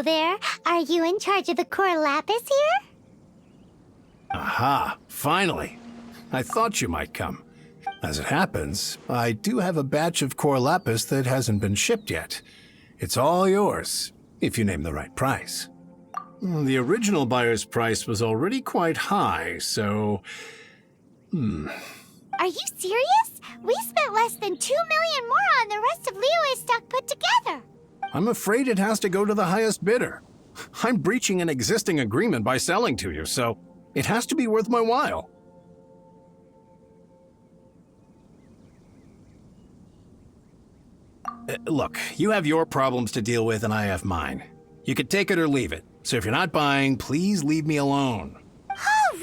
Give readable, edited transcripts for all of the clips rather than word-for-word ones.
Hello there. Are you in charge of the core lapis here? Aha, finally. I thought you might come. As it happens, I do have a batch of core lapis that hasn't been shipped yet. It's all yours, if you name the right price. The original buyer's price was already quite high, so... Are you serious? We spent less than 2 million more on the rest of Leo's stock put together. I'm afraid it has to go to the highest bidder. I'm breaching an existing agreement by selling to you, so it has to be worth my while. Look, you have your problems to deal with and I have mine. You could take it or leave it. So if you're not buying, please leave me alone. All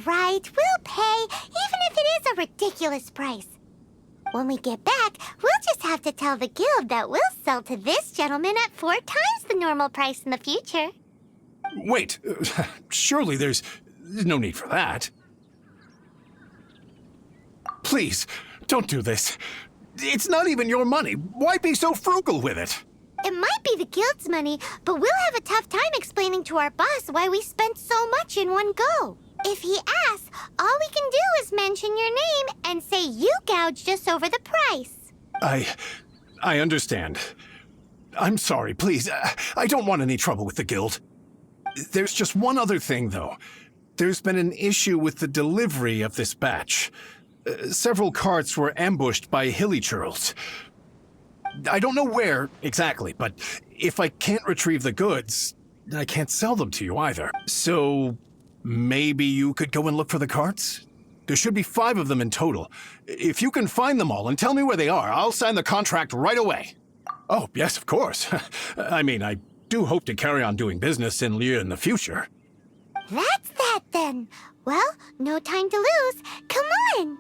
right. We'll pay, even if it is a ridiculous price. When we get back, we'll just have to tell the guild that we'll sell to this gentleman at 4 times the normal price in the future. Wait, surely there's no need for that. Please, don't do this. It's not even your money. Why be so frugal with it? It might be the guild's money, but we'll have a tough time explaining to our boss why we spent so much in one go. If he asks, all we can do is mention your name and say you gouged us over the price. I understand. I'm sorry, please. I don't want any trouble with the guild. There's just one other thing, though. There's been an issue with the delivery of this batch. Several carts were ambushed by hilly churls. I don't know where exactly, but if I can't retrieve the goods, I can't sell them to you either. So maybe you could go and look for the carts? There should be 5 of them in total. If you can find them all and tell me where they are, I'll sign the contract right away. Oh, yes, of course. I mean, I do hope to carry on doing business in Liu in the future. That's that then. Well, no time to lose. Come on!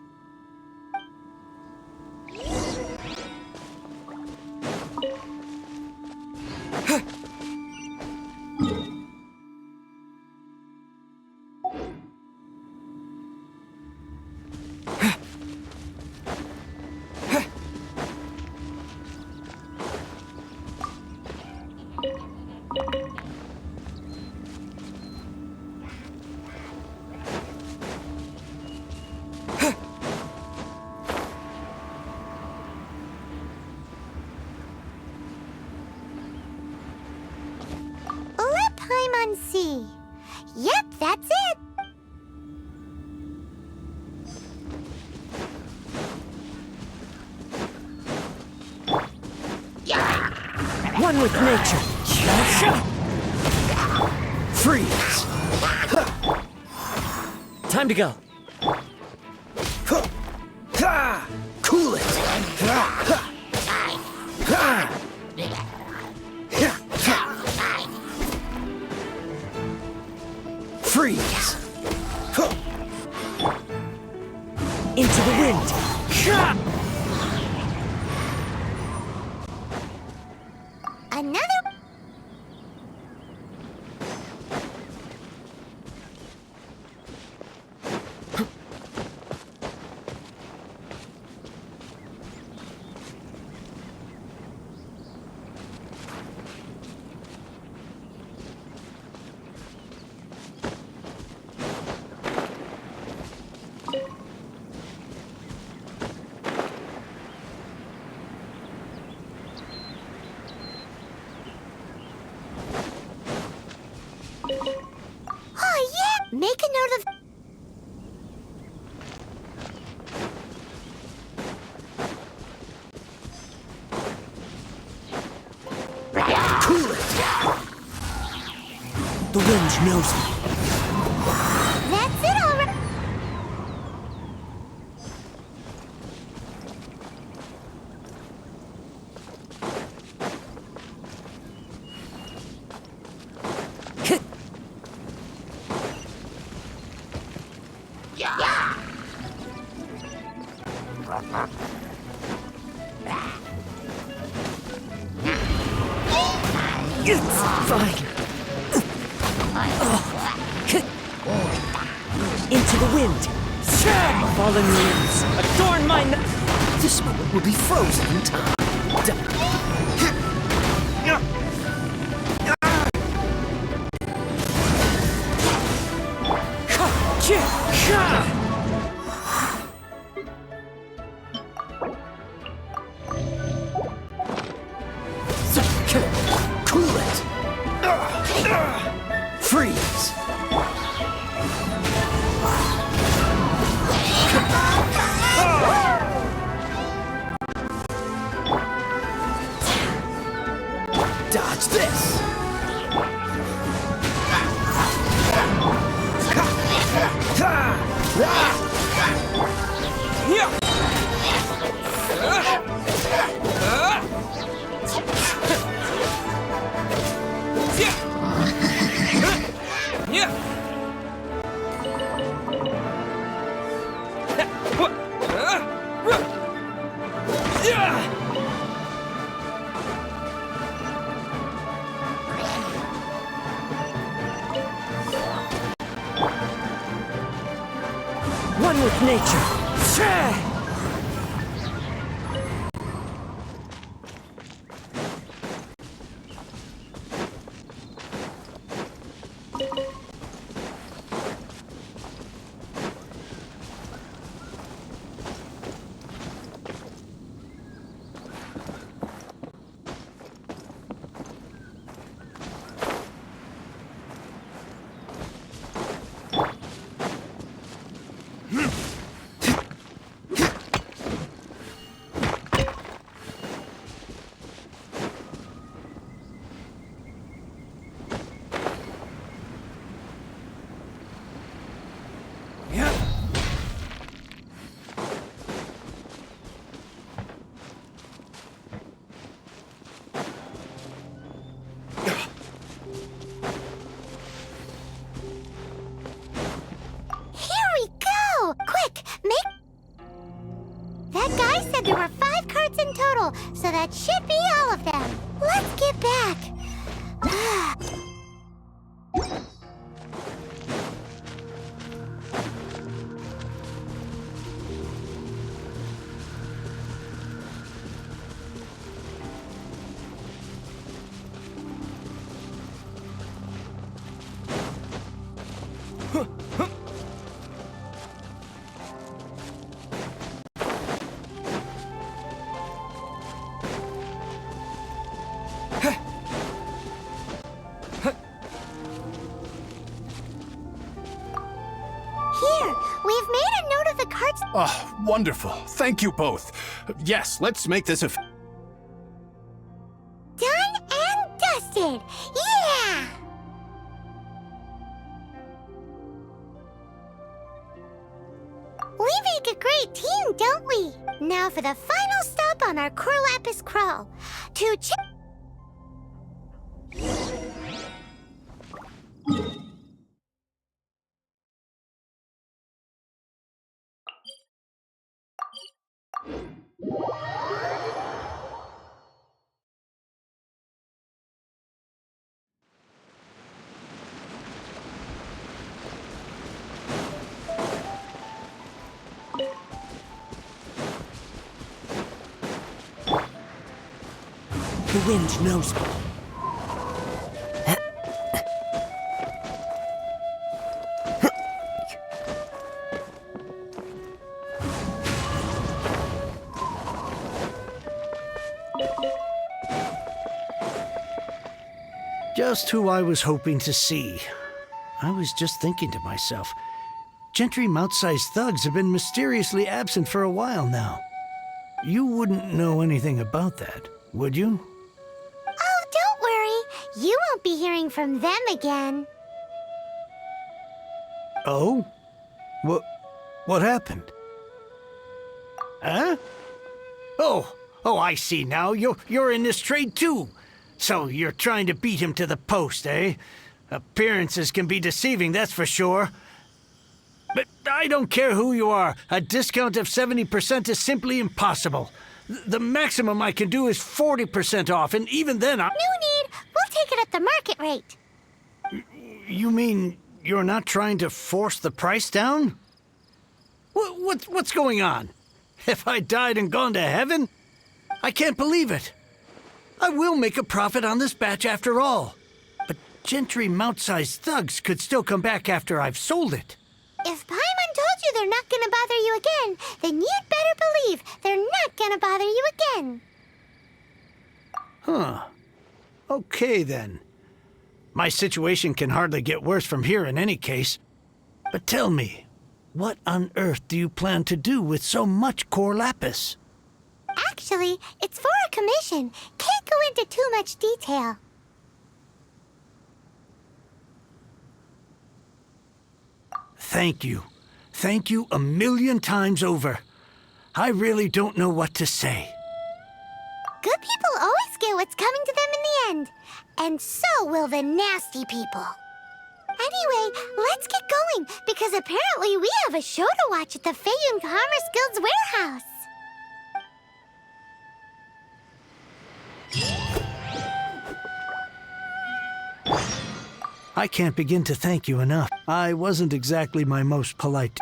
C. Yep, that's it. One with nature. Freeze. Time to go. Cool it. Freeze! Into the wind! Another... Oh, yeah! Make a note of... Cool it! The wind knows me. That's it, all right. It's fine. Into the wind. Fallen leaves. Adorn my... This moment will be frozen in time. One with nature. There were 5 carts in total, so that should be all of them. Let's get back. Here, we've made a note of the carts. Oh, wonderful. Thank you both. Yes, let's make this a... Done and dusted. Yeah! We make a great team, don't we? Now for the final stop on our Corlapis crawl. To The wind knows me. Just who I was hoping to see. I was just thinking to myself, Gentry mouth-sized thugs have been mysteriously absent for a while now. You wouldn't know anything about that, would you? Oh, don't worry. You won't be hearing from them again. Oh? What happened? Huh? Oh, I see now. You're in this trade too. So you're trying to beat him to the post, eh? Appearances can be deceiving, that's for sure. But I don't care who you are. A discount of 70% is simply impossible. The maximum I can do is 40% off, and even then No need. We'll take it at the market rate. You mean you're not trying to force the price down? What's going on? Have I died and gone to heaven? I can't believe it. I will make a profit on this batch after all. But Gentry mouth-sized thugs could still come back after I've sold it. If Paimon told you they're not gonna bother you again, then you'd better believe they're not gonna bother you again. Huh. Okay, then. My situation can hardly get worse from here in any case. But tell me, what on earth do you plan to do with so much core lapis? Actually, it's for a commission. Can't go into too much detail. Thank you. Thank you a million times over. I really don't know what to say. Good people always get what's coming to them in the end. And so will the nasty people. Anyway, let's get going, because apparently we have a show to watch at the Feyun Commerce Guild's warehouse. I can't begin to thank you enough. I wasn't exactly my most polite.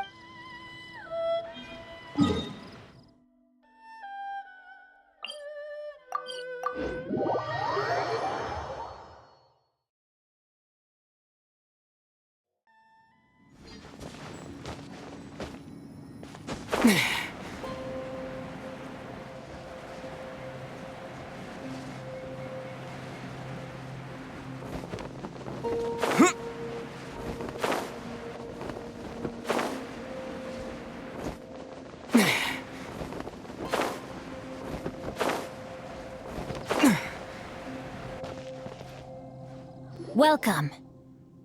Welcome.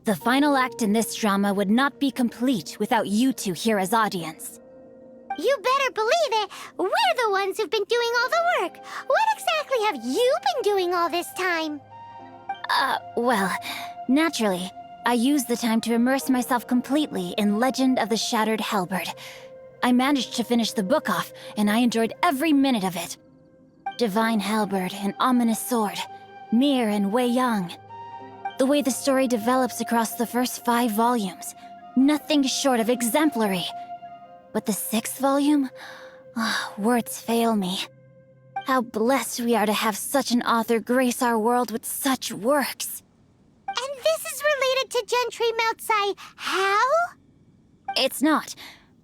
The final act in this drama would not be complete without you two here as audience. You better believe it. We're the ones who've been doing all the work. What exactly have you been doing all this time? Well, naturally, I used the time to immerse myself completely in Legend of the Shattered Halberd. I managed to finish the book off, and I enjoyed every minute of it. Divine Halberd, an ominous sword. Mir and Wei Yang. The way the story develops across the first 5 volumes, nothing short of exemplary. But the 6th volume? Words fail me. How blessed we are to have such an author grace our world with such works. And this is related to Gentry Meltsai. How? It's not.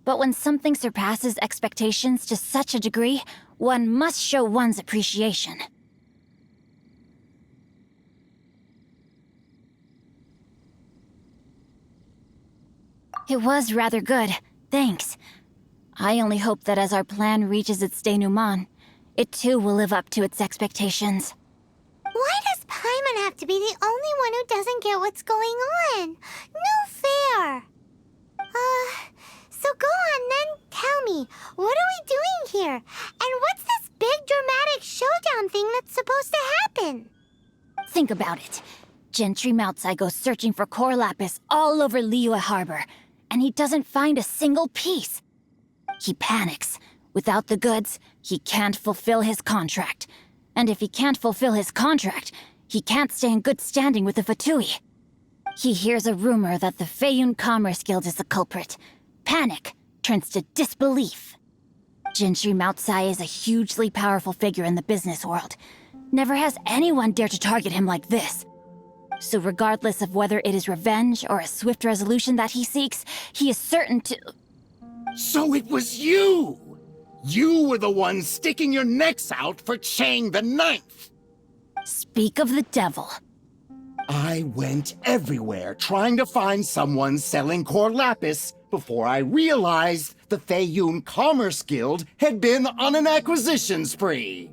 But when something surpasses expectations to such a degree, one must show one's appreciation. It was rather good, thanks. I only hope that as our plan reaches its denouement, it too will live up to its expectations. Why does Paimon have to be the only one who doesn't get what's going on? No fair. So go on then, tell me, what are we doing here? And what's this big dramatic showdown thing that's supposed to happen? Think about it. Gentry Meltsai goes searching for core lapis all over Liyue Harbor, and he doesn't find a single piece. He panics. Without the goods, he can't fulfill his contract. And if he can't fulfill his contract, he can't stay in good standing with the Fatui. He hears a rumor that the Feiyun Commerce Guild is the culprit. Panic turns to disbelief. Gentry Meltsai is a hugely powerful figure in the business world. Never has anyone dared to target him like this. So regardless of whether it is revenge or a swift resolution that he seeks, he is certain to... So it was you! You were the one sticking your necks out for Chang the Ninth! Speak of the devil. I went everywhere trying to find someone selling core lapis before I realized the Feiyun Commerce Guild had been on an acquisition spree.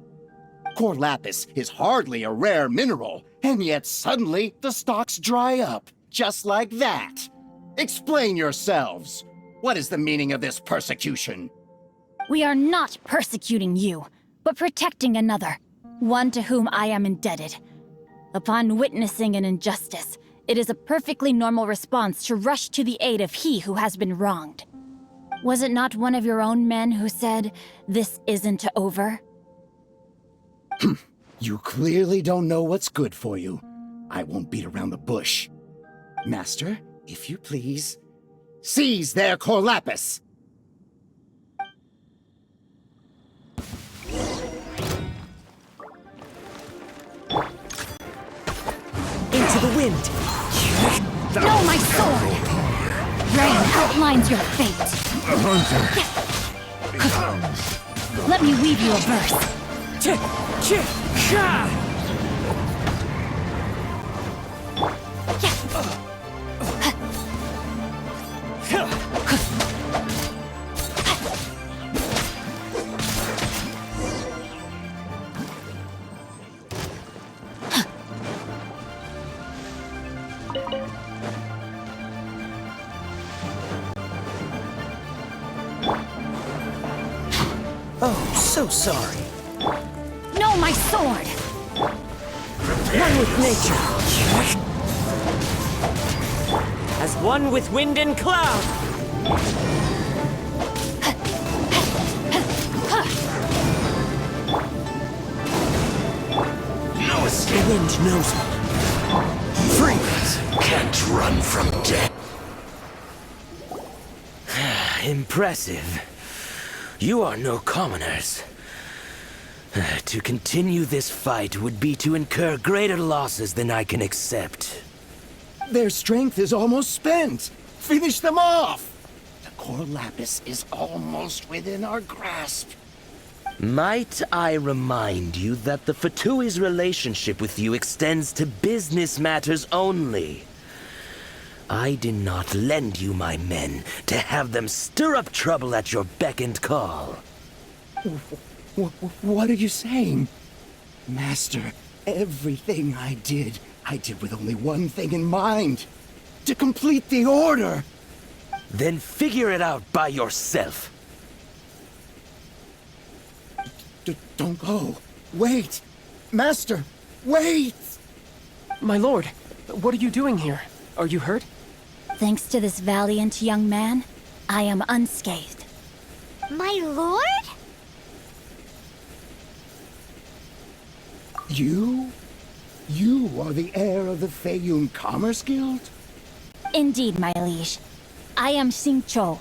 Core lapis is hardly a rare mineral, and yet suddenly the stocks dry up, just like that. Explain yourselves. What is the meaning of this persecution? We are not persecuting you, but protecting another, one to whom I am indebted. Upon witnessing an injustice, it is a perfectly normal response to rush to the aid of he who has been wronged. Was it not one of your own men who said, "This isn't over"? You clearly don't know what's good for you. I won't beat around the bush. Master, if you please, seize their core lapis! Into the wind! No, my sword! Rain outlines your fate. Let me weave you a verse. Oh, so sorry. No, my sword! One with nature. As one with wind and cloud. No escape! The wind knows me. Freeze! Can't Impressive. You are no commoners. To continue this fight would be to incur greater losses than I can accept. Their strength is almost spent. Finish them off! The core lapis is almost within our grasp. Might I remind you that the Fatui's relationship with you extends to business matters only? I did not lend you my men to have them stir up trouble at your beck and call. What are you saying? Master, everything I did with only one thing in mind. To complete the order. Then figure it out by yourself. Don't go. Wait. Master, wait! My lord, what are you doing here? Are you hurt? Thanks to this valiant young man, I am unscathed. My lord? You? You are the heir of the Feiyun Commerce Guild? Indeed, my liege. I am Xing Cho,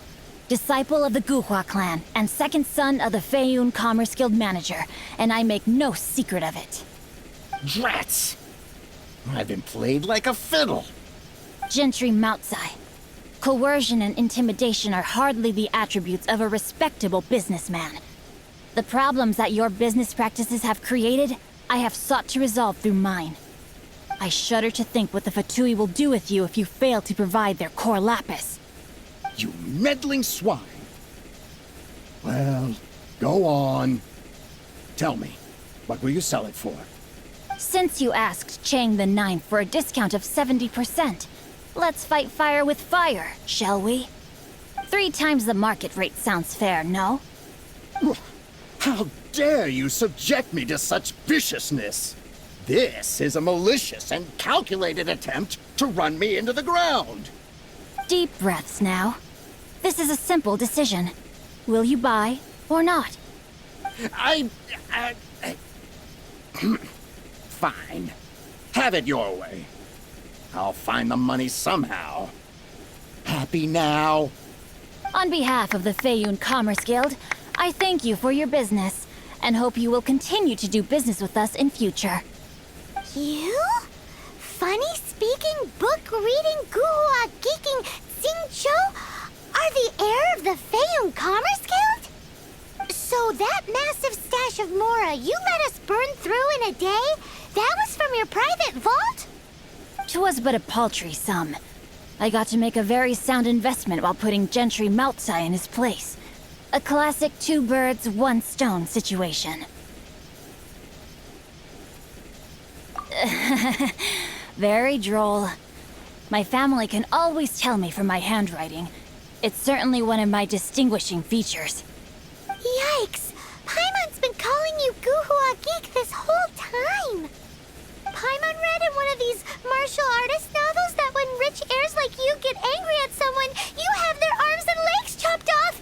disciple of the Guhua clan and second son of the Feiyun Commerce Guild manager, and I make no secret of it. Drats! I've been played like a fiddle. Gentry Moutsai. Coercion and intimidation are hardly the attributes of a respectable businessman. The problems that your business practices have created, I have sought to resolve through mine. I shudder to think what the Fatui will do with you if you fail to provide their core lapis. You meddling swine. Well, go on. Tell me, what will you sell it for? Since you asked Chang the Ninth for a discount of 70%, let's fight fire with fire, shall we? 3 times the market rate sounds fair, no? How dare you subject me to such viciousness? This is a malicious and calculated attempt to run me into the ground. Deep breaths now. This is a simple decision. Will you buy or not? Fine. Have it your way. I'll find the money somehow. Happy now? On behalf of the Feiyun Commerce Guild, I thank you for your business, and hope you will continue to do business with us in future. You? Funny-speaking, book-reading, guhua geeking Xing Cho are the heir of the Feiyun Commerce Guild? So that massive stash of Mora you let us burn through in a day, that was from your private vault? 'Twas but a paltry sum. I got to make a very sound investment while putting Gentry Moutsai in his place. A classic 2 birds, 1 stone situation. Very droll. My family can always tell me from my handwriting. It's certainly one of my distinguishing features. Yikes! Paimon's been calling you Guhua Geek this whole time! Paimon read in one of these martial artist novels that when rich heirs like you get angry at someone, you have their arms and legs chopped off!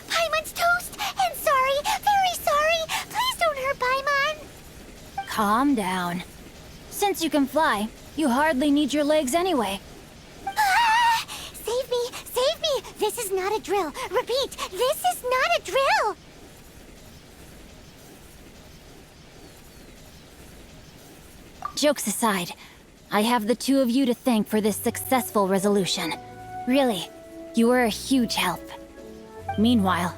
Paimon's toast! And sorry, very sorry! Please don't hurt Paimon! Calm down. Since you can fly, you hardly need your legs anyway. Save me! Save me! This is not a drill! Repeat, this is not a drill! Jokes aside, I have the 2 of you to thank for this successful resolution. Really, you were a huge help. Meanwhile,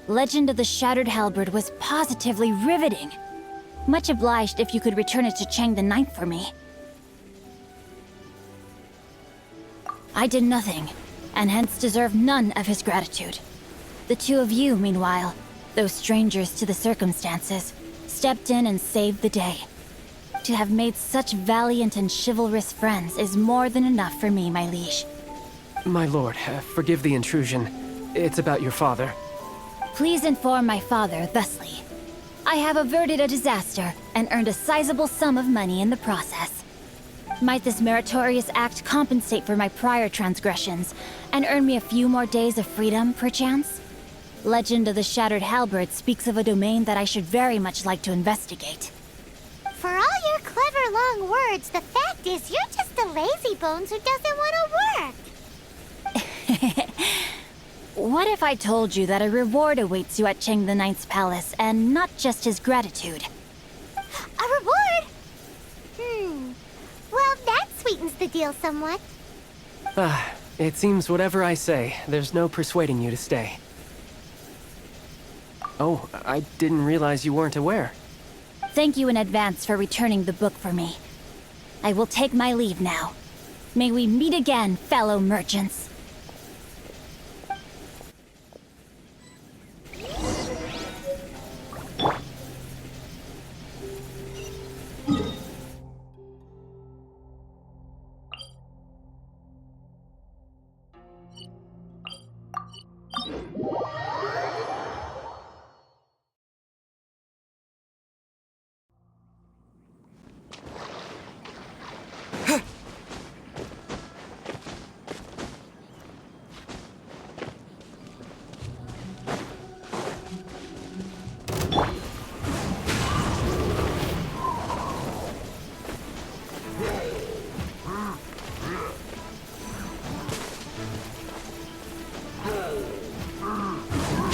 Legend of the Shattered Halberd was positively riveting. Much obliged if you could return it to Chang the Ninth for me. I did nothing, and hence deserve none of his gratitude. The 2 of you, meanwhile, though strangers to the circumstances, stepped in and saved the day. To have made such valiant and chivalrous friends is more than enough for me, my liege. My lord, forgive the intrusion. It's about your father. Please inform my father thusly. I have averted a disaster and earned a sizable sum of money in the process. Might this meritorious act compensate for my prior transgressions and earn me a few more days of freedom, perchance? Legend of the Shattered Halberd speaks of a domain that I should very much like to investigate. For all your clever long words, the fact is you're just a lazy bones who doesn't want to work. What if I told you that a reward awaits you at Cheng the Ninth's palace, and not just his gratitude? A reward? Well, that sweetens the deal somewhat. It seems whatever I say, there's no persuading you to stay. Oh, I didn't realize you weren't aware. Thank you in advance for returning the book for me. I will take my leave now. May we meet again, fellow merchants.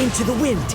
Into the wind!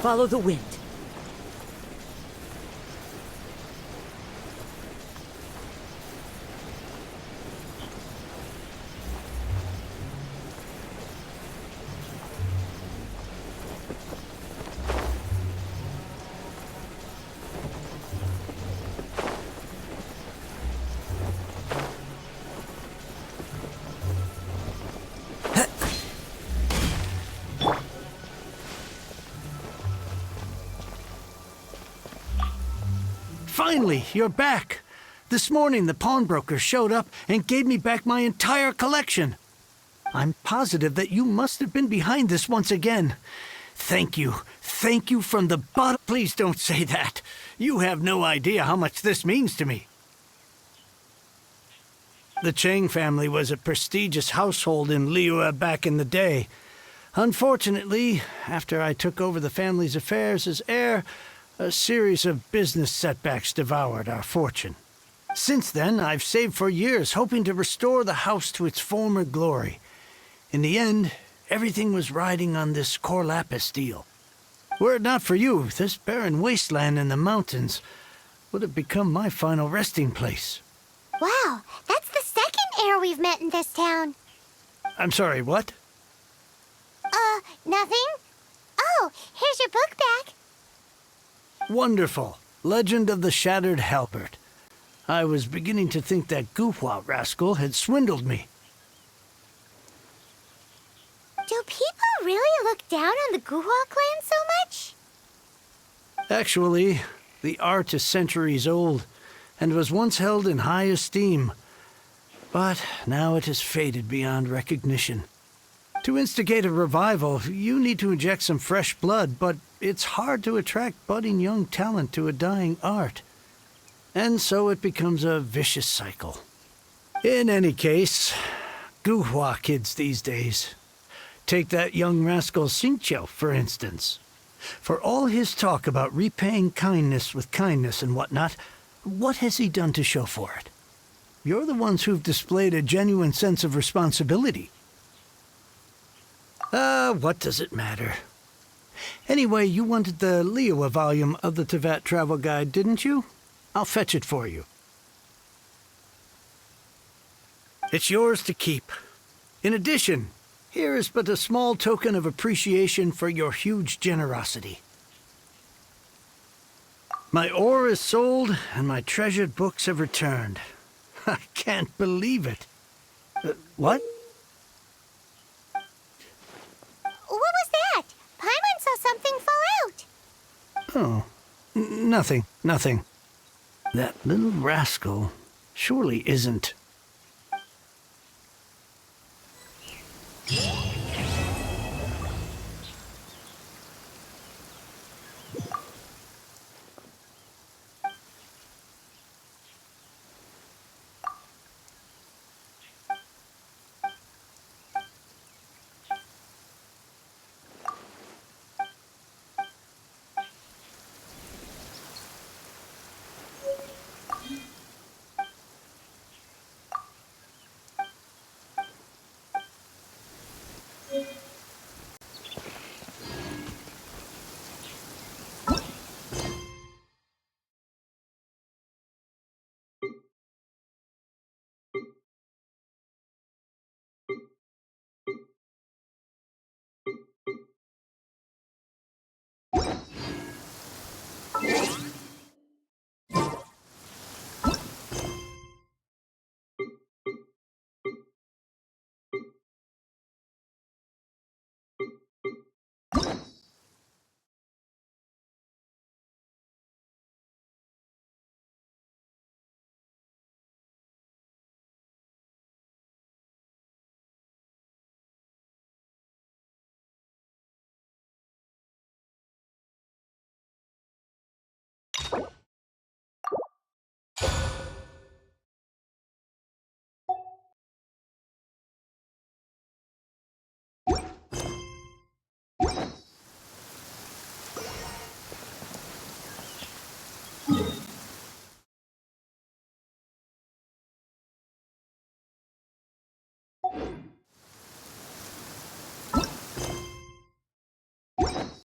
Follow the wind. Finally, you're back. This morning, the pawnbroker showed up and gave me back my entire collection. I'm positive that you must have been behind this once again. Thank you. Thank you from the bottom. Please don't say that. You have no idea how much this means to me. The Cheng family was a prestigious household in Liyue back in the day. Unfortunately, after I took over the family's affairs as heir, a series of business setbacks devoured our fortune. Since then, I've saved for years, hoping to restore the house to its former glory. In the end, everything was riding on this core lapis deal. Were it not for you, this barren wasteland in the mountains would have become my final resting place. Wow, that's the second heir we've met in this town. I'm sorry, what? Nothing? Oh, here's your book back. Wonderful. Legend of the Shattered Halberd. I was beginning to think that Guhua rascal had swindled me. Do people really look down on the Guhua clan so much? Actually, the art is centuries old, and was once held in high esteem. But now it has faded beyond recognition. To instigate a revival, you need to inject some fresh blood, but it's hard to attract budding young talent to a dying art. And so it becomes a vicious cycle. In any case, Guhua kids these days. Take that young rascal Xingqiu, for instance. For all his talk about repaying kindness with kindness and whatnot, what has he done to show for it? You're the ones who've displayed a genuine sense of responsibility. What does it matter? Anyway, you wanted the Liyue volume of the Teyvat travel guide, didn't you? I'll fetch it for you. It's yours to keep. In addition, here is but a small token of appreciation for your huge generosity. My ore is sold, and my treasured books have returned. I can't believe it. What? What was that? Paimon saw something fall out. Oh, nothing. That little rascal surely isn't...